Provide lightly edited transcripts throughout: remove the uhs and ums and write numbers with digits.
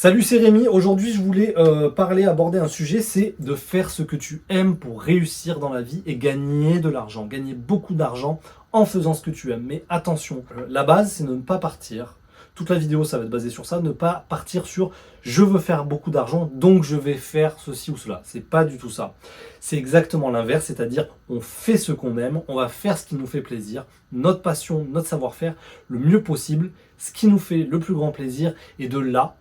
Salut, c'est Rémi. Aujourd'hui, je voulais aborder un sujet, c'est de faire ce que tu aimes pour réussir dans la vie et gagner de l'argent, gagner beaucoup d'argent en faisant ce que tu aimes. Mais attention, la base, c'est de ne pas partir. Toute la vidéo, ça va être basé sur ça, ne pas partir sur je veux faire beaucoup d'argent, donc je vais faire ceci ou cela. C'est pas du tout ça. C'est exactement l'inverse, c'est-à-dire on fait ce qu'on aime, on va faire ce qui nous fait plaisir, notre passion, notre savoir-faire, le mieux possible, ce qui nous fait le plus grand plaisir, et de là,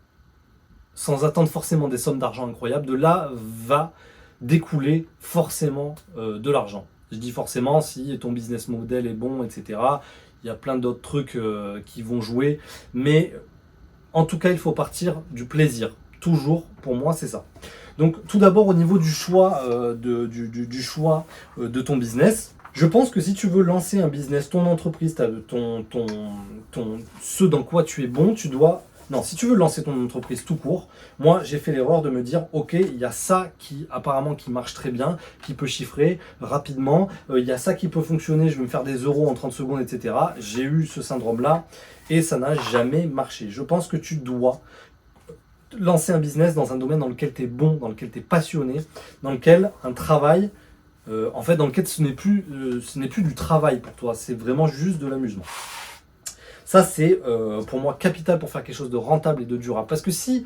sans attendre forcément des sommes d'argent incroyables, de là va découler forcément de l'argent. Je dis forcément si ton business model est bon, etc. Il y a plein d'autres trucs qui vont jouer, mais en tout cas, il faut partir du plaisir. Toujours, pour moi, c'est ça. Donc, tout d'abord, au niveau du choix, de ton business, je pense que si tu veux lancer un business, ton entreprise, ce dans quoi tu es bon, tu dois... Non, si tu veux lancer ton entreprise tout court, moi j'ai fait l'erreur de me dire ok, il y a ça qui apparemment qui marche très bien, qui peut chiffrer rapidement, il y a ça qui peut fonctionner, je vais me faire des euros en 30 secondes, etc. J'ai eu ce syndrome-là et ça n'a jamais marché. Je pense que tu dois lancer un business dans un domaine dans lequel tu es bon, dans lequel tu es passionné, dans lequel un travail, dans lequel ce n'est plus du travail pour toi, c'est vraiment juste de l'amusement. Ça, c'est pour moi capital pour faire quelque chose de rentable et de durable. Parce que si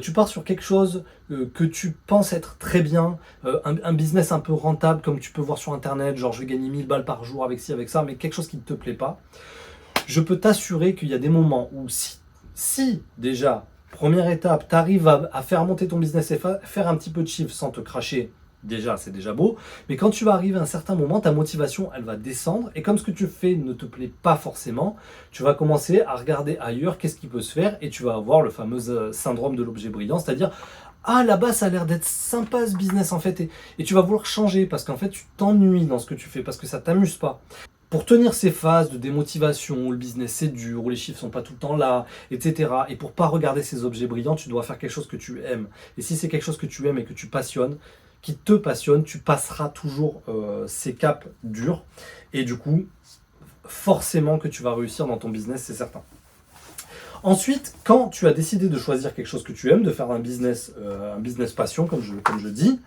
tu pars sur quelque chose que tu penses être très bien, un business un peu rentable, comme tu peux voir sur Internet, genre je vais gagner 1000 balles par jour avec ci, avec ça, mais quelque chose qui ne te plaît pas, je peux t'assurer qu'il y a des moments où si déjà, première étape, tu arrives à faire monter ton business et faire un petit peu de chiffre sans te cracher, déjà, c'est déjà beau. Mais quand tu vas arriver à un certain moment, ta motivation, elle va descendre. Et comme ce que tu fais ne te plaît pas forcément, tu vas commencer à regarder ailleurs qu'est-ce qui peut se faire. Et tu vas avoir le fameux syndrome de l'objet brillant. C'est-à-dire, ah là-bas, ça a l'air d'être sympa ce business en fait. Et tu vas vouloir changer parce qu'en fait, tu t'ennuies dans ce que tu fais parce que ça t'amuse pas. Pour tenir ces phases de démotivation, où le business c'est dur, où les chiffres sont pas tout le temps là, etc. Et pour pas regarder ces objets brillants, tu dois faire quelque chose que tu aimes. Et si c'est quelque chose que tu aimes et que tu passionnes, qui te passionne, tu passeras toujours ces caps durs. Et du coup, forcément que tu vas réussir dans ton business, c'est certain. Ensuite, quand tu as décidé de choisir quelque chose que tu aimes, de faire un business passion, comme je dis,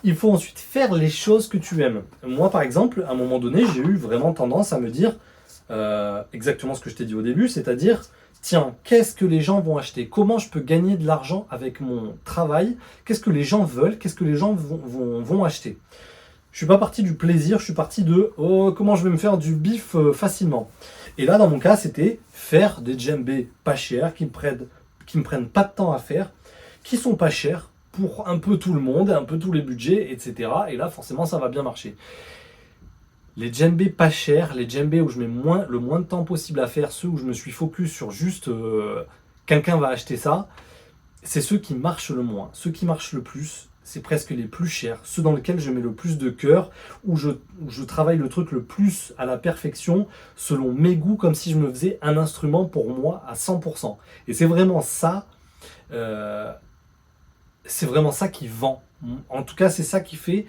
il faut ensuite faire les choses que tu aimes. Moi, par exemple, à un moment donné, j'ai eu vraiment tendance à me dire exactement ce que je t'ai dit au début, c'est-à-dire, tiens, qu'est-ce que les gens vont acheter? Comment je peux gagner de l'argent avec mon travail? Qu'est-ce que les gens veulent? Qu'est-ce que les gens vont acheter? Je suis pas parti du plaisir, je suis parti de comment je vais me faire du bif facilement. Et là, dans mon cas, c'était faire des djembés pas chers, qui me prennent pas de temps à faire, qui sont pas chers pour un peu tout le monde, un peu tous les budgets, etc. Et là, forcément, ça va bien marcher. Les djembés pas chers, les djembés où je mets le moins de temps possible à faire, ceux où je me suis focus sur juste quelqu'un va acheter ça, c'est ceux qui marchent le moins. Ceux qui marchent le plus, c'est presque les plus chers, ceux dans lesquels je mets le plus de cœur, où je travaille le truc le plus à la perfection, selon mes goûts, comme si je me faisais un instrument pour moi à 100%. Et c'est vraiment ça qui vend. En tout cas, c'est ça qui fait.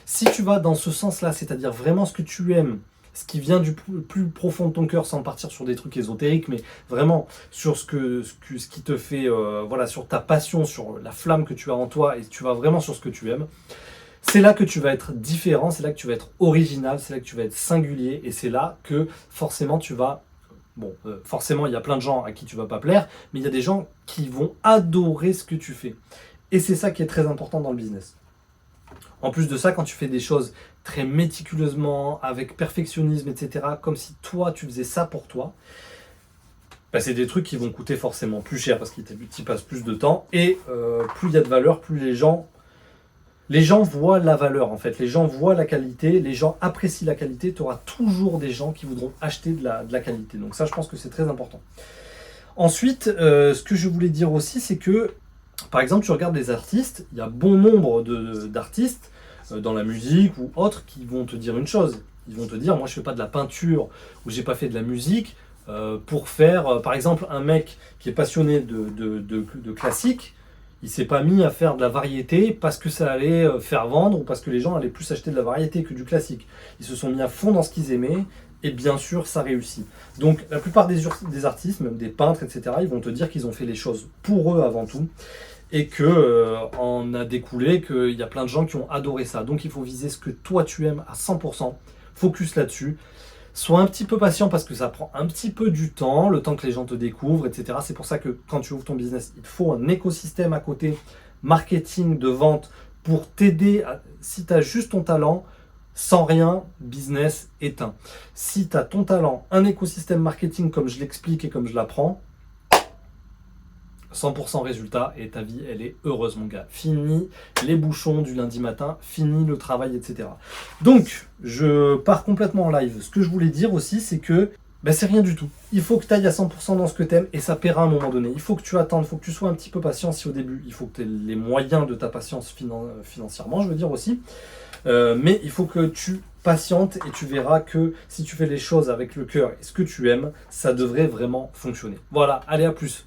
Si tu vas dans ce sens-là, c'est-à-dire vraiment ce que tu aimes, ce qui vient du plus profond de ton cœur, sans partir sur des trucs ésotériques, mais vraiment sur ce qui te fait, sur ta passion, sur la flamme que tu as en toi, et tu vas vraiment sur ce que tu aimes, c'est là que tu vas être différent, c'est là que tu vas être original, c'est là que tu vas être singulier, et c'est là que forcément tu vas... Bon, forcément, il y a plein de gens à qui tu vas pas plaire, mais il y a des gens qui vont adorer ce que tu fais. Et c'est ça qui est très important dans le business. En plus de ça, quand tu fais des choses très méticuleusement, avec perfectionnisme, etc., comme si toi, tu faisais ça pour toi, c'est des trucs qui vont coûter forcément plus cher parce qu'ils t'y passent plus de temps. Et plus il y a de valeur, plus les gens voient la valeur, en fait. Les gens voient la qualité, les gens apprécient la qualité. Tu auras toujours des gens qui voudront acheter de la qualité. Donc ça, je pense que c'est très important. Ensuite, ce que je voulais dire aussi, c'est que par exemple, tu regardes des artistes, il y a bon nombre d'artistes dans la musique ou autres qui vont te dire une chose. Ils vont te dire, moi je fais pas de la peinture ou j'ai pas fait de la musique pour faire, par exemple, un mec qui est passionné de classique, il s'est pas mis à faire de la variété parce que ça allait faire vendre ou parce que les gens allaient plus acheter de la variété que du classique. Ils se sont mis à fond dans ce qu'ils aimaient et bien sûr, ça réussit. Donc, la plupart des artistes, même des peintres, etc., ils vont te dire qu'ils ont fait les choses pour eux avant tout, et que en a découlé qu'il y a plein de gens qui ont adoré ça. Donc, il faut viser ce que toi tu aimes à 100%, focus là-dessus. Sois un petit peu patient parce que ça prend un petit peu du temps, le temps que les gens te découvrent, etc. C'est pour ça que quand tu ouvres ton business, il te faut un écosystème à côté, marketing, de vente, pour t'aider. Si tu as juste ton talent, sans rien, business éteint. Si tu as ton talent, un écosystème marketing comme je l'explique et comme je l'apprends, 100% résultat et ta vie, elle est heureuse, mon gars. Fini les bouchons du lundi matin, fini le travail, etc. Donc, je pars complètement en live. Ce que je voulais dire aussi, c'est que c'est rien du tout. Il faut que tu ailles à 100% dans ce que tu aimes et ça paiera à un moment donné. Il faut que tu attendes, il faut que tu sois un petit peu patient si au début, il faut que tu aies les moyens de ta patience financièrement, je veux dire aussi. Mais il faut que tu patientes et tu verras que si tu fais les choses avec le cœur et ce que tu aimes, ça devrait vraiment fonctionner. Voilà, allez à plus.